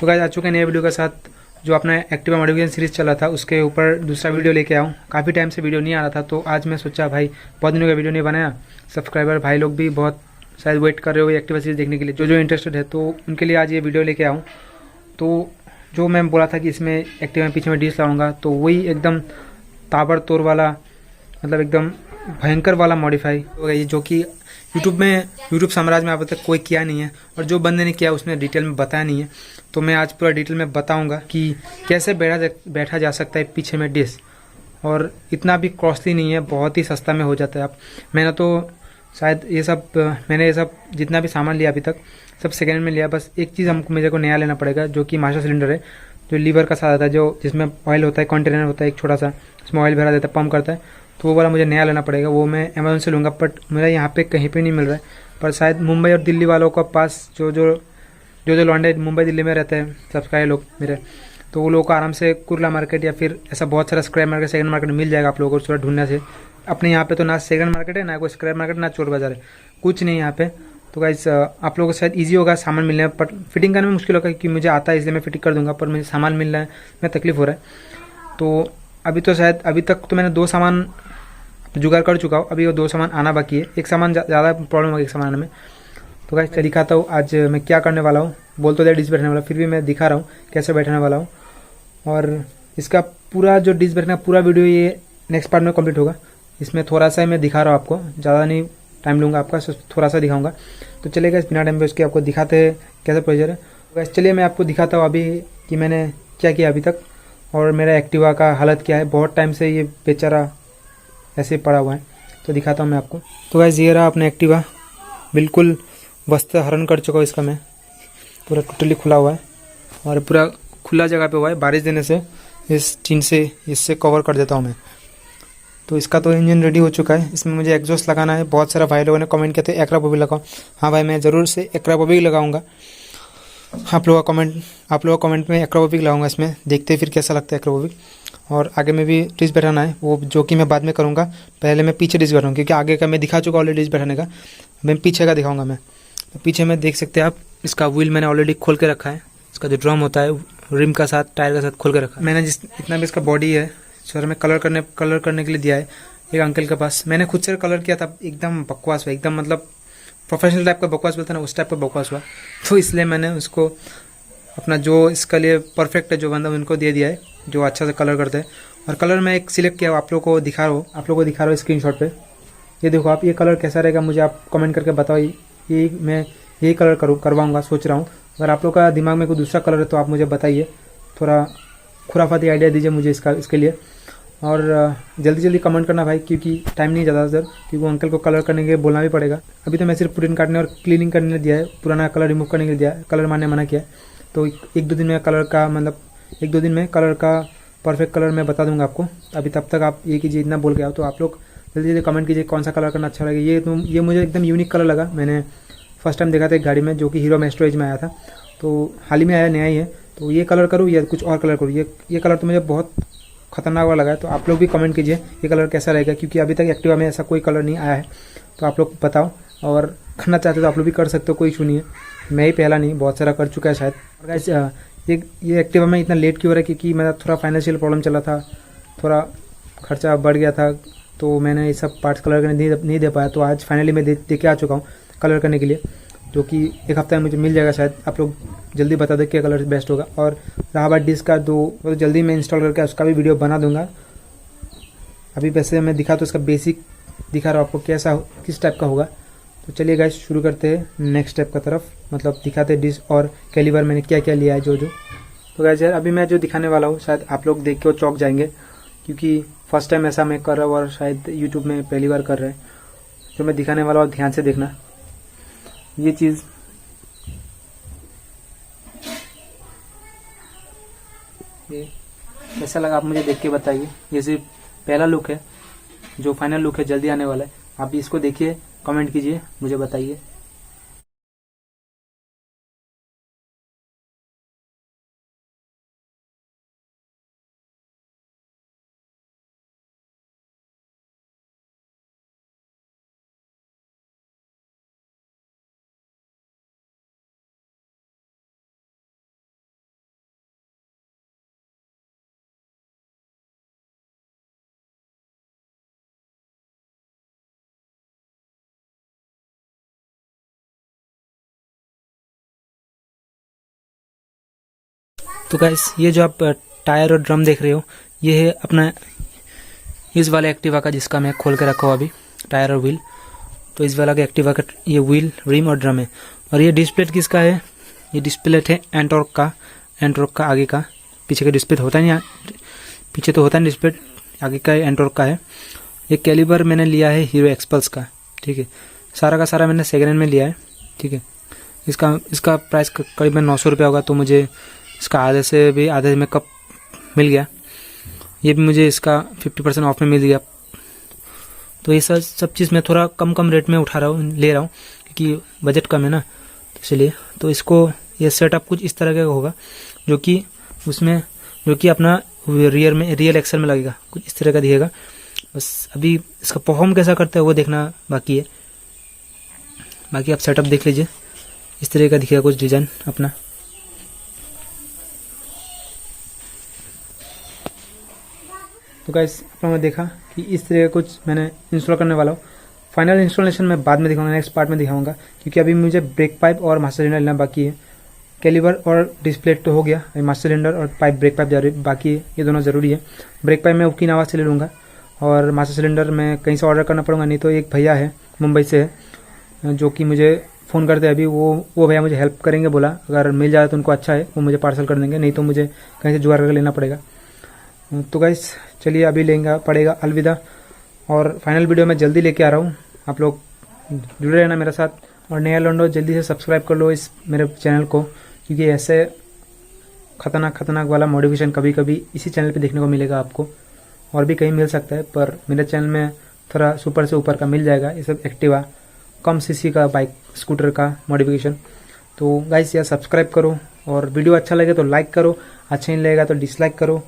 तो गाइस आ चुके हैं नए वीडियो के साथ। जो अपना एक्टिवा मॉडिफिकेशन सीरीज चला था उसके ऊपर दूसरा वीडियो लेके आऊँ। काफ़ी टाइम से वीडियो नहीं आ रहा था, तो आज मैं सोचा भाई बहुत दिनों का वीडियो नहीं बनाया। सब्सक्राइबर भाई लोग भी बहुत शायद वेट कर रहे हो एक्टिवा सीरीज देखने के लिए, जो जो इंटरेस्टेड है, तो उनके लिए आज ये वीडियो लेके आऊँ। तो जो मैं बोला था कि इसमें एक्टिवा में पीछे में डिश लाऊंगा, तो वही एकदम ताबड़तोड़ वाला, मतलब एकदम भयंकर वाला मॉडिफाई होगा ये, जो कि यूट्यूब साम्राज्य में अब तक कोई किया नहीं है, और जो बंदे ने किया उसने डिटेल में बताया नहीं है। तो मैं आज पूरा डिटेल में बताऊंगा कि कैसे बैठा जा सकता है पीछे में डिश, और इतना भी कॉस्टली नहीं है, बहुत ही सस्ता में हो जाता है। आप मैंने तो शायद मैंने ये सब जितना भी सामान लिया अभी तक सब सेकेंड में लिया। बस एक चीज़ हमको मेरे को नया लेना पड़ेगा, जो कि मास्टर सिलेंडर है, जो लीवर का साथ आता है, जो जिसमें ऑयल होता है, कंटेनर होता है एक छोटा सा, उसमें ऑयल भरा देता है, पंप करता है। तो वो वाला मुझे नया लेना पड़ेगा, वो मैं अमेजोन से लूँगा, बट मेरा यहाँ पे कहीं पे नहीं मिल रहा है। पर शायद मुंबई और दिल्ली वालों के पास जो लौंडे मुंबई दिल्ली में रहते हैं सब्सक्राइबर लोग मेरे, तो वो लोगों को आराम से कुर्ला मार्केट या फिर ऐसा बहुत सारा स्क्रैप मार्केट, सेकंड मार्केट मिल जाएगा आप लोगों को थोड़ा ढूंढने से। अपने यहाँ पे तो ना सेकंड मार्केट है, ना कोई स्क्रैप मार्केट, ना चोर बाजार है, कुछ नहीं यहाँ पे। तो गाइस आप लोगों को शायद इजी होगा सामान मिलने में, बट फिटिंग करने में मुश्किल होगा, क्योंकि मुझे आता है इसलिए मैं फिटिंग कर दूंगा, पर मुझे सामान मिलना है मैं तकलीफ हो रहा है। तो अभी तक तो मैंने 2 सामान जुगाड़ कर चुका हूँ, अभी वो 2 सामान आना बाकी है। एक सामान ज़्यादा प्रॉब्लम होगी एक सामान आने में। तो गाइस दिखाता हूँ आज मैं क्या करने वाला हूँ। बोल तो दिया डिश बैठने वाला, फिर भी मैं दिखा रहा हूँ कैसे बैठने वाला हूँ। और इसका पूरा जो डिश बैठना पूरा वीडियो ये नेक्स्ट पार्ट में कंप्लीट होगा। इसमें थोड़ा सा मैं दिखा रहा हूँ आपको, ज़्यादा नहीं टाइम लूँगा आपका, थोड़ा सा दिखाऊंगा। तो चलिए बिना टाइम वेस्ट के आपको दिखाते हैं कैसा प्रोसीजर है। तो गाइस चलिए मैं आपको दिखाता हूँ अभी कि मैंने क्या किया अभी तक, और मेरा एक्टिवा का हालत क्या है। बहुत टाइम से ये बेचारा ऐसे पड़ा हुआ है, तो दिखाता हूँ मैं आपको। तो गाइस ये रहा अपना एक्टिवा, बिल्कुल वस्त्र हरण कर चुका हूँ इसका मैं, पूरा टोटली खुला हुआ है, और पूरा खुला जगह पे हुआ है। बारिश देने से इस टीन से इससे कवर कर देता हूँ मैं। तो इसका तो इंजन रेडी हो चुका है, इसमें मुझे एग्जॉस्ट लगाना है। बहुत सारा भाई लोगों ने कमेंट किया था एक्रा बॉबी लगाओ। हाँ भाई मैं ज़रूर से एक्रा बॉबी लगाऊंगा। आप लोगों का कमेंट में एक्रा बॉबी लगाऊंगा इसमें, देखते फिर कैसा लगता है एक्रा बॉबी। और आगे में भी डिश बैठाना है, वो जो कि मैं बाद में करूँगा। पहले मैं पीछे डिश बैठाऊँगा, क्योंकि आगे का मैं दिखा चुका ऑलरेडी डिश बैठाने का, मैं पीछे का दिखाऊँगा मैं। तो पीछे में देख सकते हैं आप, इसका व्हील मैंने ऑलरेडी खोल के रखा है। इसका जो ड्रम होता है रिम का साथ, टायर का साथ खोल के रखा है मैंने। इतना भी इसका बॉडी है सर, में कलर करने के लिए दिया है एक अंकल के पास। मैंने खुद से कलर किया था, एकदम बकवास हुआ, एकदम मतलब प्रोफेशनल टाइप का बकवास बोलता है ना, उस टाइप का बकवास हुआ। तो इसलिए मैंने उसको अपना जो इसके लिए परफेक्ट है जो बंदा, उनको दे दिया है जो अच्छा से कलर करते हैं। और कलर मैं एक सिलेक्ट किया, आप लोगों को दिखा रहा हूँ स्क्रीनशॉट पे। ये देखो आप, ये कलर कैसा रहेगा मुझे आप कमेंट करके बताओ। ये मैं यही कलर करवाऊँगा सोच रहा हूँ। अगर आप लोग का दिमाग में कोई दूसरा कलर है तो आप मुझे बताइए, थोड़ा खुराफाती आइडिया दीजिए मुझे इसके लिए। और जल्दी जल्दी कमेंट करना भाई, क्योंकि टाइम नहीं ज़्यादा सर, क्योंकि वो अंकल को कलर करने के लिए बोलना भी पड़ेगा। अभी तो मैं सिर्फ प्रिंट काटने और क्लीनिंग करने के लिए दिया है, पुराना कलर रिमूव करने के लिए दिया है, कलर मारने मना किया है। तो एक दो दिन में कलर का, मतलब एक दो दिन में कलर का परफेक्ट कलर मैं बता दूंगा आपको। अभी तब तक आप ये कीजिए, इतना बोल के आओ। तो आप लोग जल्दी जल्दी कमेंट कीजिए कौन सा कलर करना अच्छा लगेगा। ये मुझे एकदम यूनिक कलर लगा, मैंने फर्स्ट टाइम देखा था एक गाड़ी में, जो कि हीरो मेस्ट्रो एज में आया था। तो हाल ही में आया, नया ही है। तो ये कलर करूँ या कुछ और कलर करूँ, ये कलर तो मुझे बहुत खतरनाक वाला लगा है। तो आप लोग भी कमेंट कीजिए ये कलर कैसा रहेगा, क्योंकि अभी तक एक्टिवा में ऐसा कोई कलर नहीं आया है। तो आप लोग बताओ, और करना चाहते हो तो आप लोग भी कर सकते हो, कोई इशू नहीं है। मैं ही पहला नहीं, बहुत सारा कर चुका है शायद। और गाइस ये एक्टिवा में इतना लेट क्यों हो रहा है, क्योंकि मेरा थोड़ा फाइनेंशियल प्रॉब्लम चला था, थोड़ा खर्चा बढ़ गया था, तो मैंने ये सब पार्ट्स कलर करने नहीं दे पाया। तो आज फाइनली मैं दे के आ चुका हूँ कलर करने के लिए, जो कि एक हफ्ते में मुझे मिल जाएगा शायद। आप लोग जल्दी बता दें क्या कलर बेस्ट होगा। और रहा बात डिस्क का, तो जल्दी मैं इंस्टॉल करके उसका भी वीडियो बना दूंगा। अभी वैसे मैं दिखा तो इसका बेसिक दिखा रहा हूँ आपको कैसा किस टाइप का होगा। तो चलिए गाइस शुरू करते हैं नेक्स्ट स्टेप का तरफ, मतलब दिखाते हैं डिस्क और कैलिबर मैंने क्या क्या लिया है जो। तो गाइस यार अभी मैं जो दिखाने वाला हूँ शायद आप लोग देख के वो चौंक जाएंगे, क्योंकि फर्स्ट टाइम ऐसा मैं कर रहा हूँ, और शायद यूट्यूब में पहली बार कर रहे हैं। जो मैं दिखाने वाला हूँ ध्यान से देखना। ये चीज़ ये कैसा लगा आप मुझे देख के बताइए। ये सिर्फ पहला लुक है, जो फाइनल लुक है जल्दी आने वाला है। आप भी इसको देखिए, कमेंट कीजिए, मुझे बताइए। तो गाइस ये जो आप टायर और ड्रम देख रहे हो ये है अपना इस वाले एक्टिवा का, जिसका मैं खोल के रखा हूँ अभी, टायर और व्हील। तो इस वाला का एक्टिवा का ये व्हील, रिम और ड्रम है। और ये डिस्प्ले किसका है? ये डिस्प्ले है एंटॉर्क का आगे का, पीछे का डिस्प्ले होता नहीं, पीछे तो होता नहीं डिस्प्ले, आगे का एंटॉर्क का है। ये कैलिबर मैंने लिया है हीरो एक्सपल्स का, ठीक है। सारा का सारा मैंने सेकेंड हैंड में लिया है, ठीक है। इसका प्राइस करीबन 900 रुपया होगा। तो मुझे इसका आधे में कप मिल गया। ये भी मुझे इसका 50% ऑफ में मिल गया। तो ये सब चीज़ मैं थोड़ा कम रेट में ले रहा हूँ क्योंकि बजट कम है ना, तो इसलिए। तो इसको ये सेटअप कुछ इस तरह का होगा जो कि अपना रियल एक्सल में लगेगा, कुछ इस तरह का दिखेगा। बस अभी इसका परफॉर्म कैसा करता है वो देखना बाकी है। बाकी आप सेटअप देख लीजिए, इस तरह का दिखेगा कुछ डिज़ाइन अपना। तो गाइस आपने देखा कि इस तरह का कुछ मैंने इंस्टॉल करने वाला हूँ। फाइनल इंस्टॉलेशन मैं बाद में दिखाऊंगा, नेक्स्ट पार्ट में दिखाऊंगा, क्योंकि अभी मुझे ब्रेक पाइप और मास्टर सिलेंडर लेना बाकी है। कैलिबर और डिस्प्ले तो हो गया, मास्टर सिलेंडर और ब्रेक पाइप बाकी है, ये दोनों ज़रूरी है। ब्रेक पाइप मैं ओकिनावा से ले लूँगा और मास्टर सिलेंडर मैं कहीं से ऑर्डर करना पड़ेगा, नहीं तो एक भैया है मुंबई से है जो कि मुझे फ़ोन करते हैं अभी, वो भैया मुझे हेल्प करेंगे बोला। अगर मिल जाए तो उनको अच्छा है, वो मुझे पार्सल कर देंगे, नहीं तो मुझे कहीं से जुगाड़ करके लेना पड़ेगा। तो गाइस चलिए अभी लेंगे पड़ेगा अलविदा, और फाइनल वीडियो मैं जल्दी लेके आ रहा हूँ। आप लोग जुड़े रहना मेरे साथ, और नया लौंडो जल्दी से सब्सक्राइब कर लो इस मेरे चैनल को, क्योंकि ऐसे खतरनाक वाला मॉडिफिकेशन कभी कभी इसी चैनल पे देखने को मिलेगा आपको, और भी कहीं मिल सकता है, पर मेरे चैनल में थोड़ा सुपर से ऊपर का मिल जाएगा। ये सब एक्टिवा, कम सीसी का बाइक, स्कूटर का मॉडिफिकेशन। तो गाइस यार सब्सक्राइब करो, और वीडियो अच्छा लगे तो लाइक करो, अच्छा नहीं लगेगा तो डिसलाइक करो,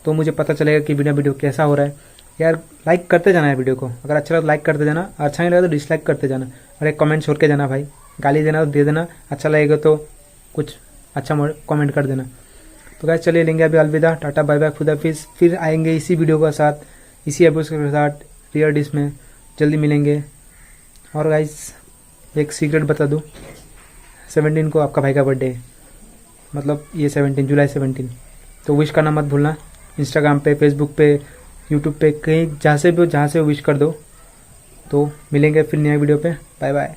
तो मुझे पता चलेगा कि वीडियो कैसा हो रहा है। यार लाइक करते जाना है वीडियो को, अगर अच्छा लगा तो लाइक करते जाना, अच्छा नहीं लगा तो डिसलाइक करते जाना, और एक कमेंट छोड़ के जाना भाई। गाली देना तो दे देना, अच्छा लगेगा तो कुछ अच्छा कमेंट कर देना। तो गाइस चलिए लेंगे अभी अलविदा, टाटा बाय बाय, खुदाफिज। फिर आएंगे इसी वीडियो के साथ, इसी एपिसोड के साथ रियर डिश में, जल्दी मिलेंगे। और गाइस एक सीक्रेट बता दूँ, 17 को आपका भाई का बर्थडे है, मतलब ये 17 जुलाई 17, तो विश करना मत भूलना। इंस्टाग्राम पे, फेसबुक पे, यूट्यूब पे, कहीं जहाँ से भी विश कर दो। तो मिलेंगे फिर नया वीडियो पे, बाय बाय।